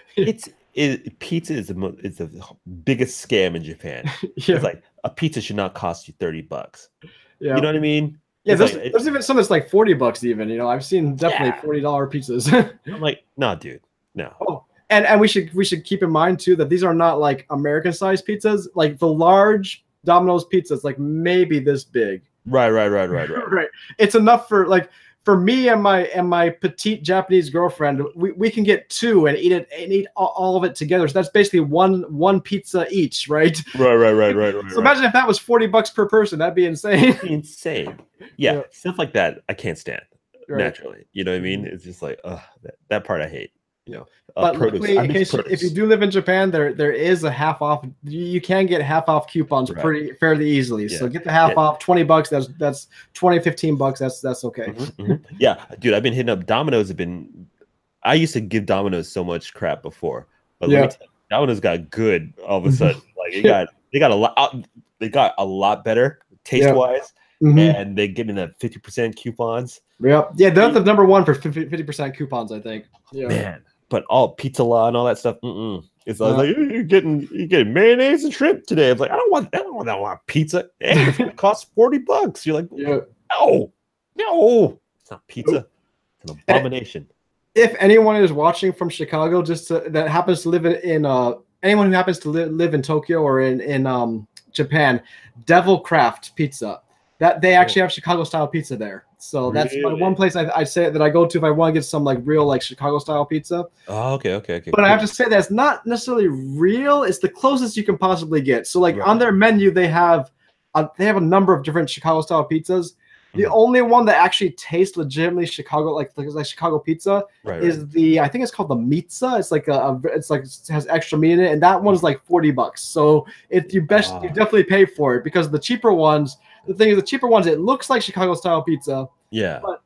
Pizza is the biggest scam in Japan. It's Yeah. like a pizza should not cost you $30. You Yeah. know what I mean? Yeah. It's like There's even some that's like $40 even. I've seen definitely yeah. $40 pizzas. I'm like, nah, dude, no. Oh, and we should keep in mind too that these are not like American sized pizzas. Like the large Domino's pizzas, like maybe this big. Right. Right. It's enough for me and my petite Japanese girlfriend. We can get two and eat all of it together. So that's basically one pizza each, right? So Right. imagine if that was $40 per person. That'd be insane. Insane. Yeah, Yeah. stuff like that I can't stand Right. naturally. You know what I mean? Mhm. It's just like, that part I hate. you know, But produce. luckily, I in miss case if you produce. do live in Japan, there is a half off. You can get half off coupons Right. pretty fairly easily. Yeah. So get the half Yeah. off, $20. That's 20, $15. That's okay. Yeah, dude, I've been hitting up Domino's. Have been. I used to give Domino's so much crap before, but let me Yeah. tell you, Domino's got good all of a sudden. Like they got a lot. They got a lot better taste Yeah. wise, Hmm. and they give me that 50% coupons. Yep. Yeah, they're the number one for 50% coupons, I think. Yeah. Man, but all pizza law and all that stuff. It's Uh, like you're getting mayonnaise and shrimp today. I'm like, I don't want that one pizza. Hey, it's gonna cost $40. You're like, yeah. no, it's not pizza. Nope. It's an abomination. If anyone is watching from Chicago, that happens to live in anyone who happens to live in Tokyo or in Japan, Devil Craft Pizza. That they actually have Chicago style pizza there. So that's my one Really? place I say that I go to if I want to get some like real like Chicago style pizza. Oh, okay, But I have cool. to say that's not necessarily real. It's the closest you can possibly get. So like on Right. their menu, they have a number of different Chicago style pizzas. The Mhm. only one that actually tastes legitimately Chicago, like Chicago pizza, Right. is I think it's called the Mitza. It's like it's like it has extra meat in it, and that one's like $40. So you Ah, definitely pay for it because the cheaper ones. The thing is, the cheaper ones, it looks like Chicago style pizza, yeah. but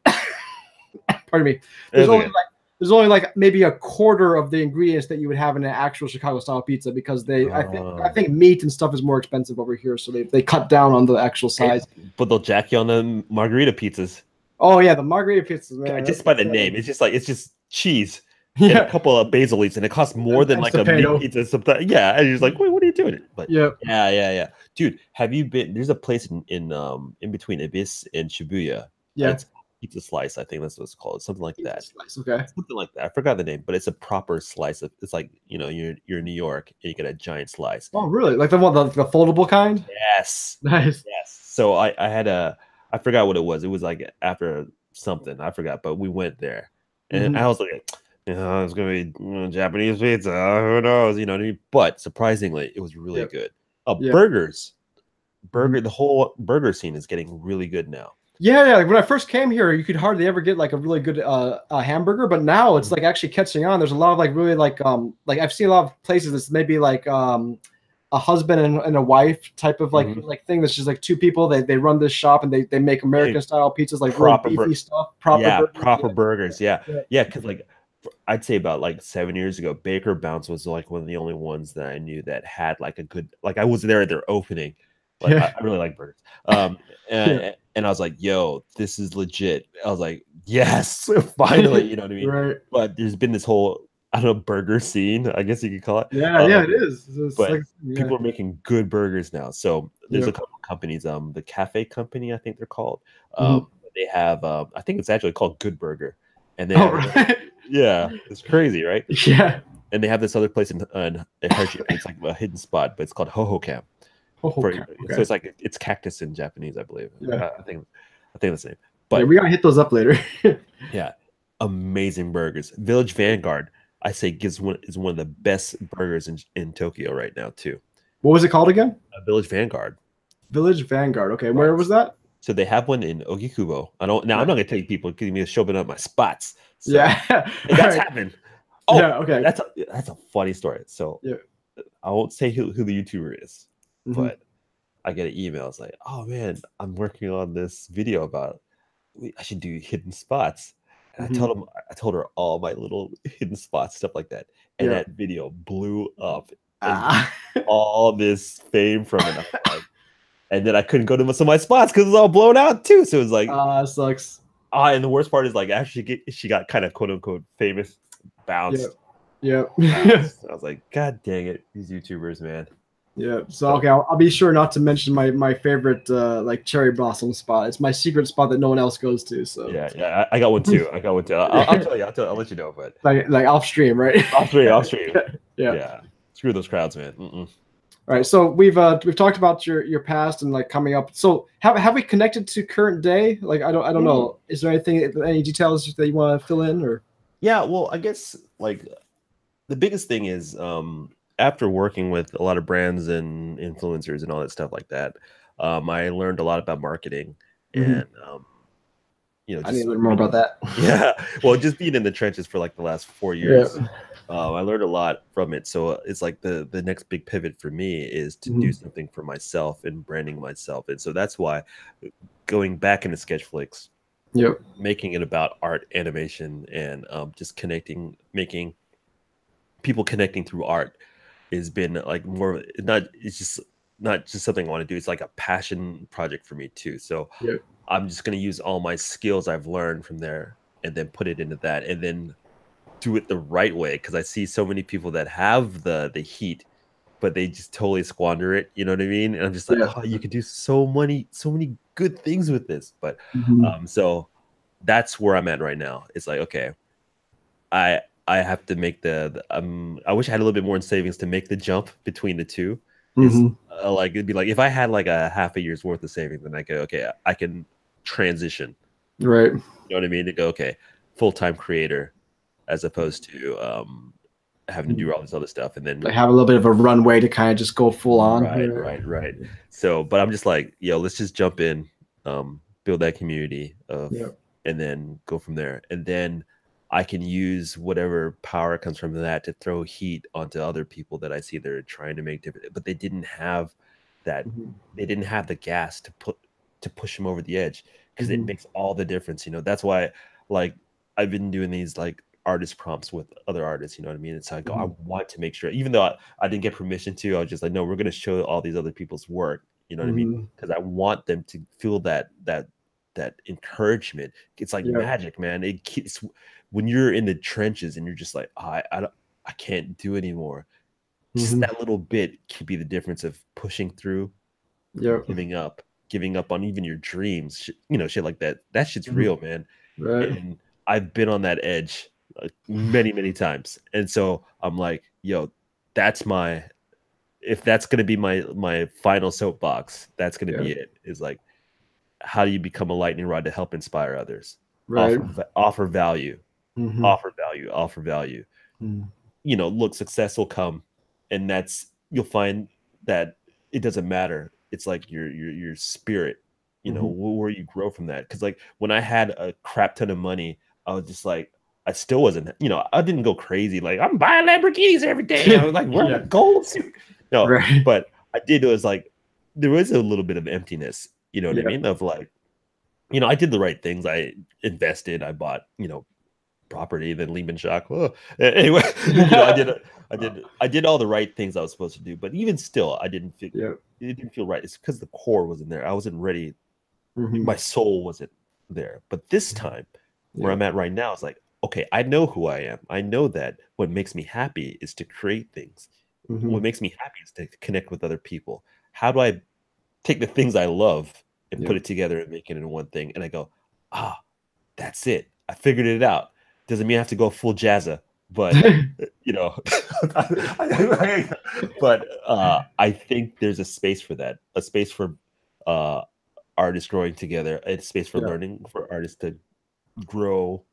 pardon me. There's It's only okay. like there's only like maybe a quarter of the ingredients that you would have in an actual Chicago style pizza because I think meat and stuff is more expensive over here, so they cut down on the actual Hey, size. but they'll jack you on the margarita pizzas. Oh yeah, the margarita pizzas, man. Just by the name, it's just cheese and a Yeah, couple of basil leaves, and it costs more than and like a meat potato. pizza. Sometimes, yeah. And you're just like, wait, what are you doing? But Yeah. yeah. Dude, have you been? There's a place in between Ibis and Shibuya. Yeah. It's Pizza Slice, I think that's what it's called, something like Pizza that. slice. Okay. Something like that. I forgot the name, but it's a proper slice of. It's like you're in New York and you get a giant slice. Oh really? Like the foldable kind? Yes, Nice. yes. So I had I forgot what it was. It was like after something I forgot, but we went there, and Hmm. I was like, it's gonna be Japanese pizza. Who knows? You know what I mean? But surprisingly, it was really Yep. good. Yeah. Burger. The whole burger scene is getting really good now. Yeah. Like when I first came here, you could hardly ever get like a really good hamburger, but now it's like actually catching on. There's a lot of like really like I've seen a lot of places that's maybe like a husband and a wife type of Mhm. like thing that's just like two people. They run this shop and they make Hey, American style pizzas, like real proper, beefy stuff, proper yeah, burgers. proper burgers. Yeah, Yeah. yeah. Because like I'd say about like 7 years ago, Baker Bounce was like one of the only ones that I knew that had like a good. Like I was there at their opening. Like Yeah. I really like burgers. Yeah. And I was like, "Yo, this is legit." I was like, "Yes, finally!" You know what I mean? Right. But there's been this whole I don't know burger scene, I guess you could call it. Yeah, it is. It's But like yeah. people are making good burgers now. So there's Yeah. a couple of companies, the Cafe Company, I think they're called. Mhm. They have, I think it's actually called Good Burger, and they Oh, have this other, right. yeah, it's crazy, right? Yeah. And they have this other place in Hershey. It's like a hidden spot, but it's called Ho Ho Cam. Oh, For okay. so Okay. it's like it's cactus in Japanese, I believe. Yeah. I think that's the same. Yeah, But we gotta hit those up later. yeah, amazing burgers. Village Vanguard, I say, is one of the best burgers in Tokyo right now too. What was it called again? Village Vanguard. Village Vanguard. Okay, Right. where was that? So they have one in Ogikubo. I don't now. I'm Okay. not gonna tell you people because me showing up my spots. So Yeah. and All that's right. happened. Yeah. Oh, Okay. that's a funny story. So Yeah. I won't say who the YouTuber is, Hmm. but I get an email. It's like, oh man, I'm working on this video about I should do hidden spots. And Hmm. I told her all my little hidden spots, stuff like that. And Yeah. that video blew up and Ah. all this fame from it. I'm like, and then I couldn't go to some of my spots because it was all blown out too. So it was like, Sucks. and the worst part is like actually she got kind of quote unquote famous, Yeah. bounced, Yeah. bounced. I was like, God dang it, these YouTubers, man. Yeah. So So okay, I'll be sure not to mention my favorite like cherry blossom spot. It's my secret spot that no one else goes to. So yeah, I got one too. I got one too. I'll tell you. I'll let you know. But like off stream, right? I'll stream. Yeah. Yeah, screw those crowds, man. Mm-mm. All right. So we've talked about your past and like coming up. So have we connected to current day? Like I don't Mm. know. Is there any details that you want to fill in or? Yeah, well, I guess like the biggest thing is after working with a lot of brands and influencers and all that stuff like that, I learned a lot about marketing Hmm. and I need just to learn more about that. yeah, well, just being in the trenches for like the last 4 years, Yeah. I learned a lot from it. So it's like the next big pivot for me is to do Mhm. something for myself and branding myself. And so that's why going back into SketchFlix, Yep. making it about art, animation, and just connecting, making people connecting through art has been like more not it's just not just something I want to do. It's like a passion project for me too. So Yep. I'm just going to use all my skills I've learned from there and then put it into that and then do it the right way because I see so many people that have the heat but they just totally squander it, you know what I mean? And I'm just like, Yeah. "Oh, you could do so many good things with this." But Mhm. so that's where I'm at right now. It's like, okay, I have to make I wish I had a little bit more in savings to make the jump between the two. Is Mhm. like it'd be like if I had like a half a year's worth of savings, then I go, okay, I can transition. Right. You know what I mean? To go, okay, full time creator as opposed to having to do all this other stuff, and then Like have a little bit of a runway to kind of just go full on. right. So, but I'm just like, yo, let's just jump in, build that community of, Yeah. and then go from there, and then I can use whatever power comes from that to throw heat onto other people that I see they're trying to make different, but they didn't have that, Mhm. they didn't have the gas to push them over the edge because it Mhm. makes all the difference. That's why, like, I've been doing these like artist prompts with other artists. You know what I mean? It's like I Mhm. want to make sure, even though I didn't get permission to, I was just like, no, we're going to show all these other people's work. You know what I mean? Mhm. Because I want them to feel that encouragement. It's like Yep. magic, man. It keeps when you're in the trenches and you're just like, oh, I can't do anymore. Just Mhm. that little bit could be the difference of pushing through, Yep. giving up on even your dreams. Shit like that. That shit's Mhm. real, man. Right. And I've been on that edge many, many times. And so I'm like, yo, that's my if that's gonna be my final soapbox, that's gonna Yeah. be it. Is like, how do you become a lightning rod to help inspire others? Right. Offer value, Mhm. offer value. Mhm. Look, success will come, and you'll find that it doesn't matter. It's like your spirit, Mhm. where you grow from that. Because like when I had a crap ton of money, I was just like, I still wasn't, I didn't go crazy like I'm buying Lamborghinis every day. I was like wearing a Yeah. gold suit. No, Right. but I did. It was like there was a little bit of emptiness. You know what I Yeah. mean? Of like, I did the right things. I invested. I bought, property, then Lehman shock. Oh. Anyway, I did all the right things I was supposed to do, but even still, I didn't feel Yeah. it didn't feel right. It's because the core wasn't there. I wasn't ready. Mhm. My soul wasn't there. But this time, where Yeah. I'm at right now, it's like, okay, I know who I am. I know that what makes me happy is to create things. What Mhm. makes me happy is to connect with other people. How do I take the things I love and put Yep. it together and make it into one thing? And I go, ah, that's it. I figured it out. Doesn't mean I have to go full Jazza, but you know, but I think there's a space for that, a space for uh, artists growing together, a space for Yeah. learning, for artists to grow,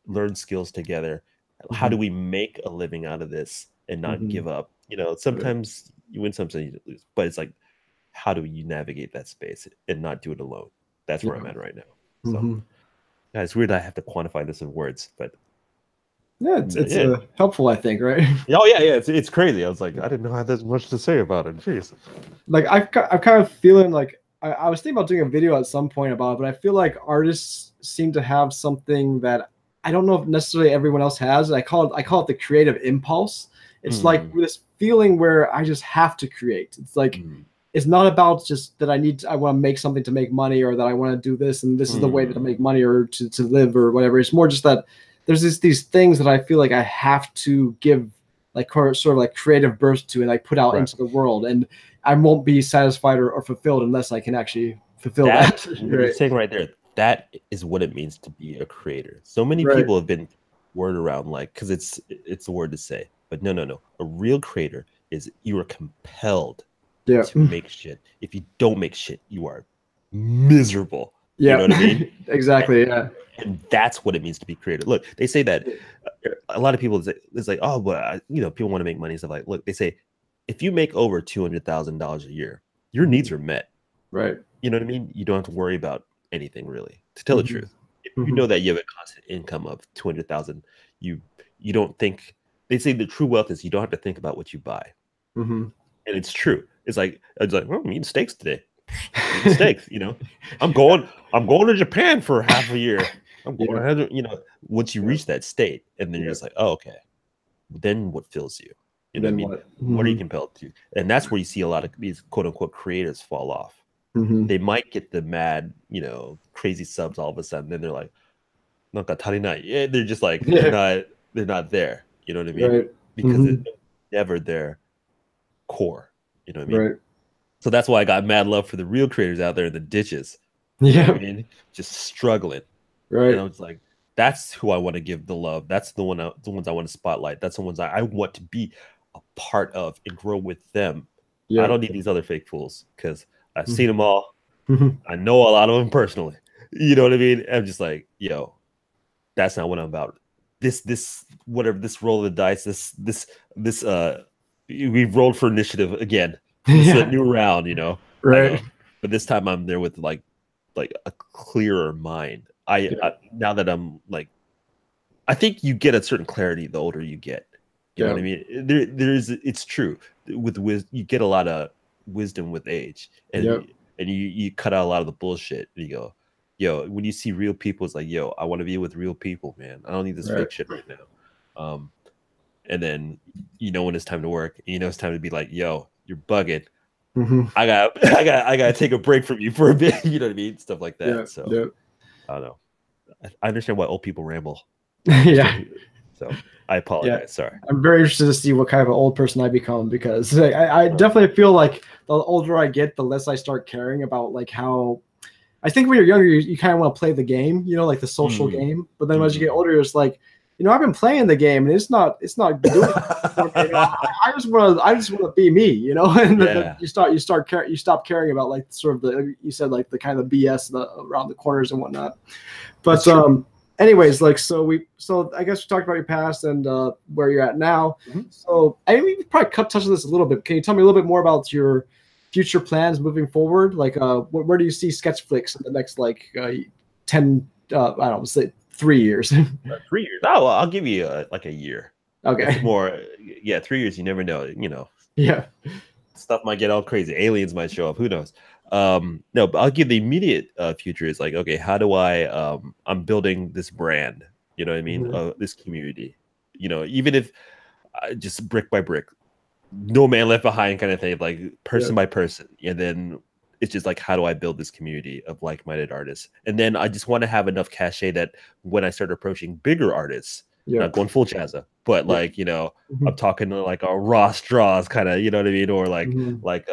learn skills together. How do Mhm. we make a living out of this and not Mhm. give up? Right. Sometimes you win, sometimes you lose, but it's like, how do you navigate that space and not do it alone? That's where I'm Yeah. at right now. So. Mhm. Yeah, it's weird I have to quantify this in words, but Yeah, it's yeah. helpful, I think, right? Oh yeah. It's crazy. I was like, I didn't know I had this much to say about it. Jeez. Like I'm kind of feeling like I was thinking about doing a video at some point about it, but I feel like artists seem to have something that I don't know if necessarily everyone else has. I call it the creative impulse. It's like Mm, this feeling where I just have to create. It's like mm, it's not about just that I want to make something to make money or that I want to do this and this is the way to mm. make money or to live or whatever. It's more just that there's these things that I feel like I have to give like sort of like creative burst to and like put out Right. into the world. And I won't be satisfied or fulfilled unless I can actually fulfill That that. what you're Right. saying right there, that is what it means to be a creator. So many Right. people have been word around like because it's a word to say, but no. A real creator is you are compelled Yeah. to make shit. If you don't make shit, you are miserable. You know Yeah. what I mean? Exactly. Yeah. And that's what it means to be creative. Look, they say that a lot of people say it's like, oh, but people want to make money and stuff. Like, look, they say if you make over $200,000 a year, your Mhm. needs are met. Right. You know what I mean? You don't have to worry about anything really, to tell the Mhm. truth. If you Hmm. know that you have a constant income of 200,000, you you don't think they say the true wealth is you don't have to think about what you buy. Hmm. And it's true. It's like, well, I'm eating steaks today. Eating steaks, I'm going to Japan for half a year. I'm going Yeah. ahead, once you Yeah. reach that state, and then you're Yeah. just like, oh, okay. Then what fills you? You know what I Then mean? what? What are you Hmm. compelled to? And that's where you see a lot of these quote unquote creators fall off. Hmm. They might get the mad, crazy subs all of a sudden. Then they're like, "Nanka tarinai." Yeah, they're just like Yeah. they're not there. You know what I mean? Right. Because Hmm. it's never their core. You know what I mean? Right. So that's why I got mad love for the real creators out there in the ditches. You know what I Yeah. mean? Just struggling. And I Right. was like, that's who I want to give the love. That's the ones I want to spotlight. That's the ones I want to be a part of and grow with them. I Yeah. don't need these other fake fools because I've seen Hmm. them all. Hmm. I know a lot of them personally. You know what I mean? I'm just like, yo, that's not what I'm about. This whatever this roll of the dice. This we've rolled for initiative again. This is a Yeah. new round. I Right. go, but this time I'm there with like a clearer mind. Yeah. Now that I'm like, I think you get a certain clarity the older you get. You know what Yeah. I mean? There's it's true with you get a lot of wisdom with age, Yep. and you cut out a lot of the bullshit. And you go, yo, when you see real people, it's like, yo, I want to be with real people, man. I don't need this Right. fake shit right now. And then when it's time to work, it's time to be like, yo, you're bugging. Hmm. I gotta take a break from you for a bit. You know what I mean? Stuff like Yeah. that. So Yeah. I don't know. I understand why old people ramble. I Yeah. understand. So I Yeah. apologize. Sorry. I'm very interested to see what kind of an old person I become because I Uh, definitely feel like the older I get, the less I start caring about like how I think when you're younger, you kind of want to play the game, like the social mm, game. But then as you get mm. older, it's like, I've been playing the game and it's not doing anything for me. I just want to be me, and then Yeah, you stop caring about like sort of you said like the kind of BS around the corners and whatnot. that's But true. anyways, like so I guess we talked about your past and where you're at now. Mhm. So I mean, we probably touch on this a little bit. Can you tell me a little bit more about your future plans moving forward? Like, where do you see SketchFlix in the next like 10? I don't know, say 3 years. 3 years. Oh, well, I'll give you like a year. That's Okay. more. Yeah, 3 years. You never know. Yeah. Stuff might get all crazy. Aliens might show up. Who knows? No, but I'll give the immediate future is like, okay, how do I'm building this brand. You know what I mean? Mhm. This community. Even if just brick by brick, no man left behind kind of thing, like Yeah. person by person. And then it's just like, how do I build this community of like-minded artists? And then I just want to have enough cachet that when I start approaching bigger artists, Yeah. not going full jazza, but Yeah. like, I'm Mhm. talking to like a Ross Draws kind of, you know what I mean? Or Mhm. like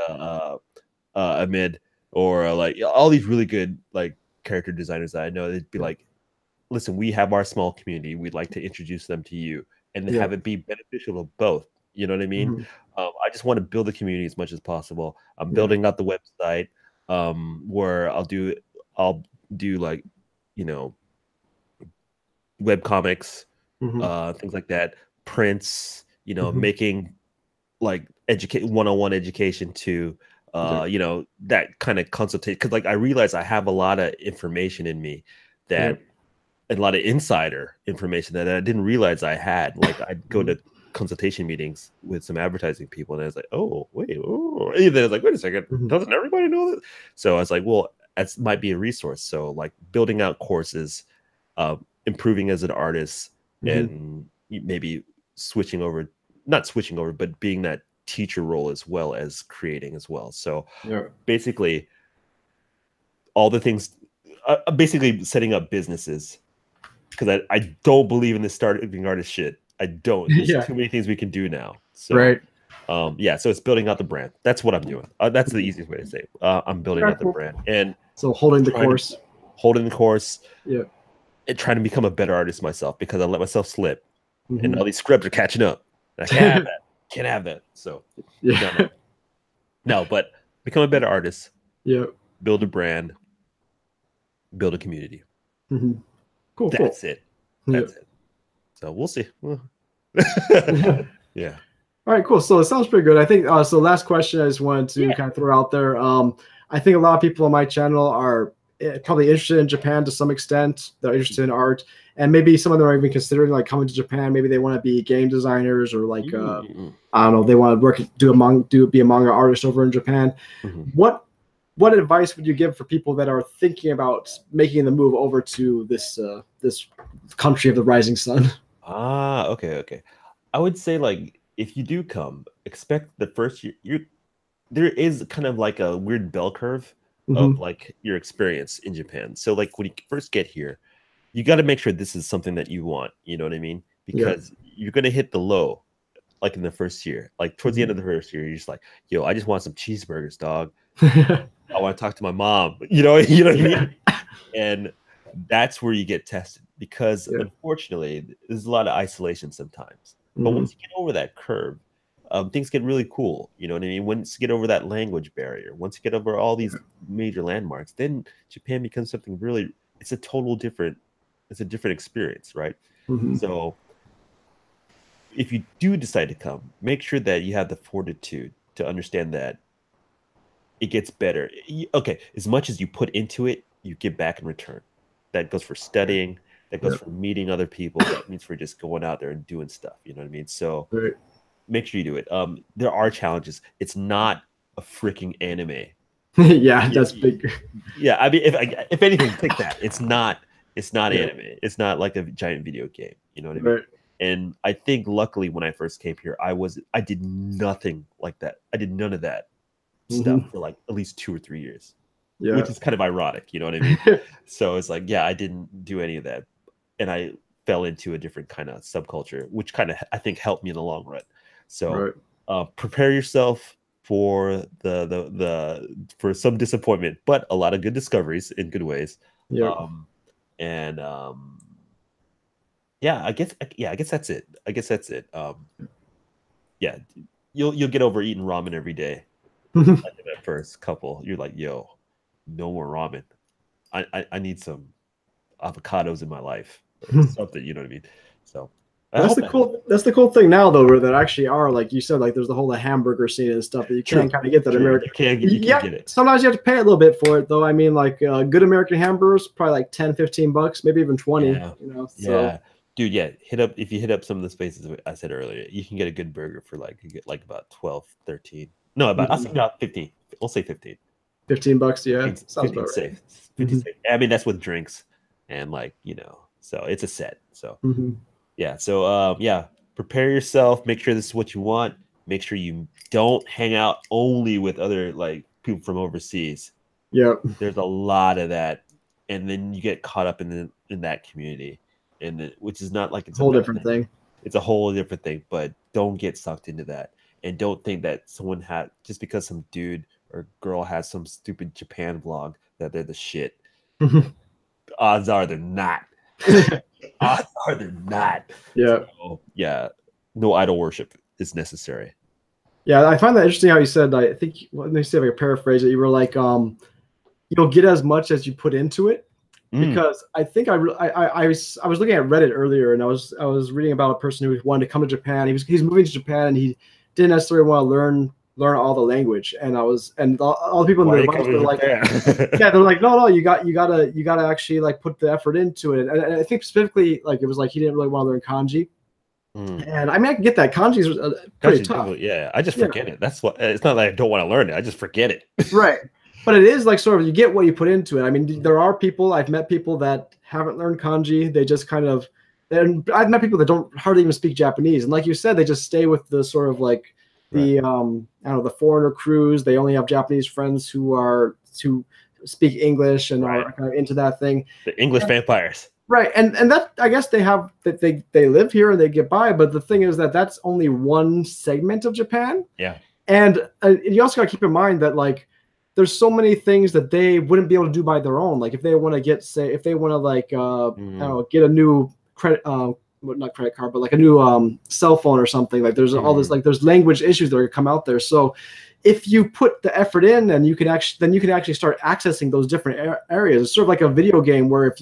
Amid or like all these really good like character designers that I know, they'd be Yeah. like, listen, we have our small community. We'd like to introduce them to you and Yeah. have it be beneficial to both. You know what I mean? Mhm. I just want to build the community as much as possible. I'm Yeah. building out the website where I'll do like, you know, web comics, Mhm. things like that, prints, Mhm. making like educate one-on-one education to Yeah. that kind of consultation because like I realize I have a lot of information in me Yeah. that and a lot of insider information that I didn't realize I had. Like I'd go Mhm. to consultation meetings with some advertising people, and I was like, "Oh, wait," and then I was like, "Wait a second, Mhm. doesn't everybody know this?" So I was like, "Well, that might be a resource." So like building out courses, improving as an artist, Mhm. and maybe switching over, not switching over, but being that teacher role as well as creating as well. So Yeah. basically, all the things, basically setting up businesses because I don't believe in this starting artist shit. I don't. There's Yeah. too many things we can do now. So, Right. yeah. So it's building out the brand. That's what I'm doing. That's the easiest way to say it. I'm building Okay, out the cool. brand and So holding the trying to course. holding the course Yeah. and trying to become a better artist myself because I let myself slip and Mhm. all these scripts are catching up. And I can't have that. Can't have that. So no, Yeah. no, no. But become a better artist, Yeah. build a brand, build a community. Mhm. Cool. Cool. That's it. Yeah. That's it. So we'll see. Yeah. All right, cool. So it sounds pretty good. I think so. Last question I just wanted to Yeah. kind of throw out there. I think a lot of people on my channel are probably interested in Japan to some extent. They're interested in art, and maybe some of them are even considering like coming to Japan. Maybe they want to be game designers or like I don't know, they want to work be a manga artist over in Japan. What advice would you give for people that are thinking about making the move over to this this country of the rising sun? Okay. I would say like if you do come, expect the first year. There is kind of like a weird bell curve of like your experience in Japan. So like when you first get here, you got to make sure this is something that you want. You know what I mean? Because you're gonna hit the low like in the first year. Like towards the end of the first year, you're just like, yo, I just want some cheeseburgers, dog. I want to talk to my mom. You know what I mean? And that's where you get tested because unfortunately, there's a lot of isolation sometimes. But once you get over that curve, things get really cool. You know what I mean? Once you get over that language barrier, once you get over all these major landmarks, then Japan becomes something really. It's a different experience, right? So if you do decide to come, make sure that you have the fortitude to understand that it gets better. Okay, as much as you put into it, you get back in return. That goes for studying. That goes for meeting other people. That means for just going out there and doing stuff. You know what I mean? So make sure you do it. There are challenges. It's not a freaking anime. Yeah, that's big. Yeah, I mean, if anything, take that. It's not anime. It's not like a giant video game. You know what I mean? And I think luckily when I first came here, I did nothing like that. I did none of that stuff for like at least 2 or 3 years. Which is kind of ironic, you know what I mean? So it's like, yeah, I didn't do any of that. And I fell into a different kind of subculture, which kind of I think helped me in the long run. So prepare yourself for for some disappointment, but a lot of good discoveries in good ways. Yeah, I guess that's it. Yeah, you'll get over eating ramen every day. Like in that first couple, you're like, yo, no more ramen. I need some avocados in my life or something. You know what I mean? So that's the cool thing now though, where there actually are, like you said, like there's the whole hamburger scene and stuff that you can't kind of get that American. You can't get it. Sometimes you have to pay a little bit for it though. I mean, like good American hamburgers, probably like $10-15, maybe even 20. You know, so. Yeah. Dude, if you hit up some of the spaces I said earlier, you can get a good burger for like you get like about 12, 13. No, I'll say about 15. We'll say 15. $15, yeah. 15, sounds about right. 50 safe. I mean, that's with drinks and like, so it's a set. So prepare yourself, make sure this is what you want. Make sure you don't hang out only with other like people from overseas. Yeah. There's a lot of that. And then you get caught up in that community. And which is not like it's a whole different thing. It's a whole different thing, but don't get sucked into that. And don't think that someone just because some dude or girl has some stupid Japan vlog that they're the shit. Odds are they're not. Odds are they're not. Yeah. So, yeah. No idol worship is necessary. Yeah, I find that interesting how you said, I think, let me see if I can paraphrase it. You were like, you'll get as much as you put into it. Because I think I was looking at Reddit earlier, and I was reading about a person who wanted to come to Japan. He's moving to Japan, and he didn't necessarily want to learn all the language. And all the people in the advice were like, yeah, they're like, no, you gotta actually like put the effort into it. And I think specifically like it was like he didn't really want to learn kanji. And I mean, I can get that. Kanji is pretty tough. Yeah, I just forget it. That's what. It's not like I don't want to learn it. I just forget it. Right. But it is like sort of you get what you put into it. I mean, there are people, I've met people that haven't learned kanji. They just kind of, and I've met people that don't hardly even speak Japanese. And like you said, they just stay with the sort of like the, I don't know, the foreigner crews. They only have Japanese friends who speak English and are kind of into that thing. The English vampires. Right. And that, I guess they have, that they live here and they get by. But the thing is that that's only one segment of Japan. Yeah. And you also got to keep in mind that like, there's so many things that they wouldn't be able to do by their own. Like if they want to get, I don't know, get a new not credit card, but like a new cell phone or something. Like there's all this, like there's language issues that are come out there. So if you put the effort in, and you can actually start accessing those different areas. It's sort of like a video game where if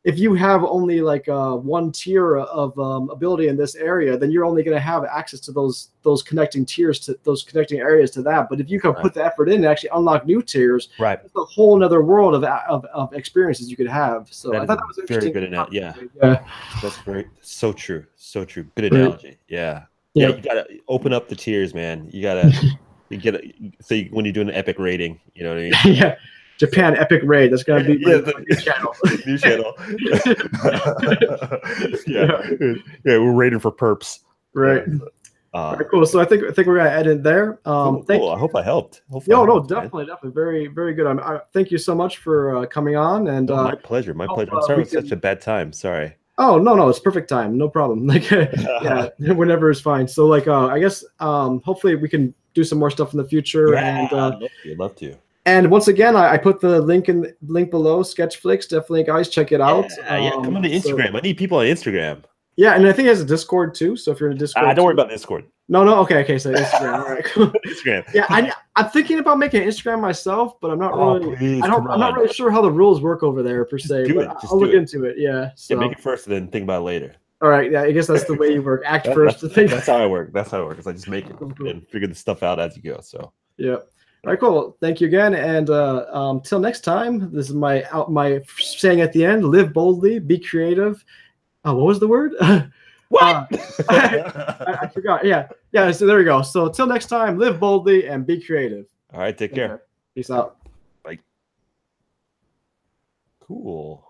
if you have only like one tier of ability in this area, then you're only going to have access to those connecting tiers, to those connecting areas to that. But if you can put the effort in and actually unlock new tiers, right, it's a whole another world of experiences you could have. So I thought that was interesting. Very good analogy. Yeah, yeah, that's so true, so true. Good right. analogy. Yeah, yeah. Yeah. You gotta open up the tiers, man. You gotta when you're doing an epic rating, you know what I mean? Yeah. Japan epic raid. That's gonna be Yeah, my new channel. New channel. Yeah, we're rating for perps. Right. Yeah. All right, cool. So I think we're gonna end it there. Cool. I hope I helped. No, definitely, very, very good. Thank you so much for coming on. And my pleasure. My pleasure. I'm sorry it was such a bad time. Sorry. Oh no, it's perfect time. No problem. Like yeah, whenever is fine. So like I guess hopefully we can do some more stuff in the future. Yeah, and I'd love to. And once again, I put the link below, SketchFlix. Definitely, guys, check it out. Yeah, come on to Instagram. I need people on Instagram. Yeah, and I think it has a Discord too. So if you're in a Discord, don't worry about Discord. No, okay. So Instagram. All right, cool. Instagram. Yeah, I'm thinking about making an Instagram myself, but I'm not really. Please, I'm not really sure how the rules work over there per se. But I'll look into it. Yeah. So. Yeah, make it first and then think about it later. All right. Yeah, I guess that's the way you work. Act first. That's how I work. That's how I work. Is I just make it and figure the stuff out as you go. So. Yeah. All right, cool. Thank you again, and till next time. This is my saying at the end: live boldly, be creative. Oh, what was the word? What? I forgot. Yeah. So there we go. So till next time, live boldly and be creative. All right. Take care. Peace out. Bye. Cool.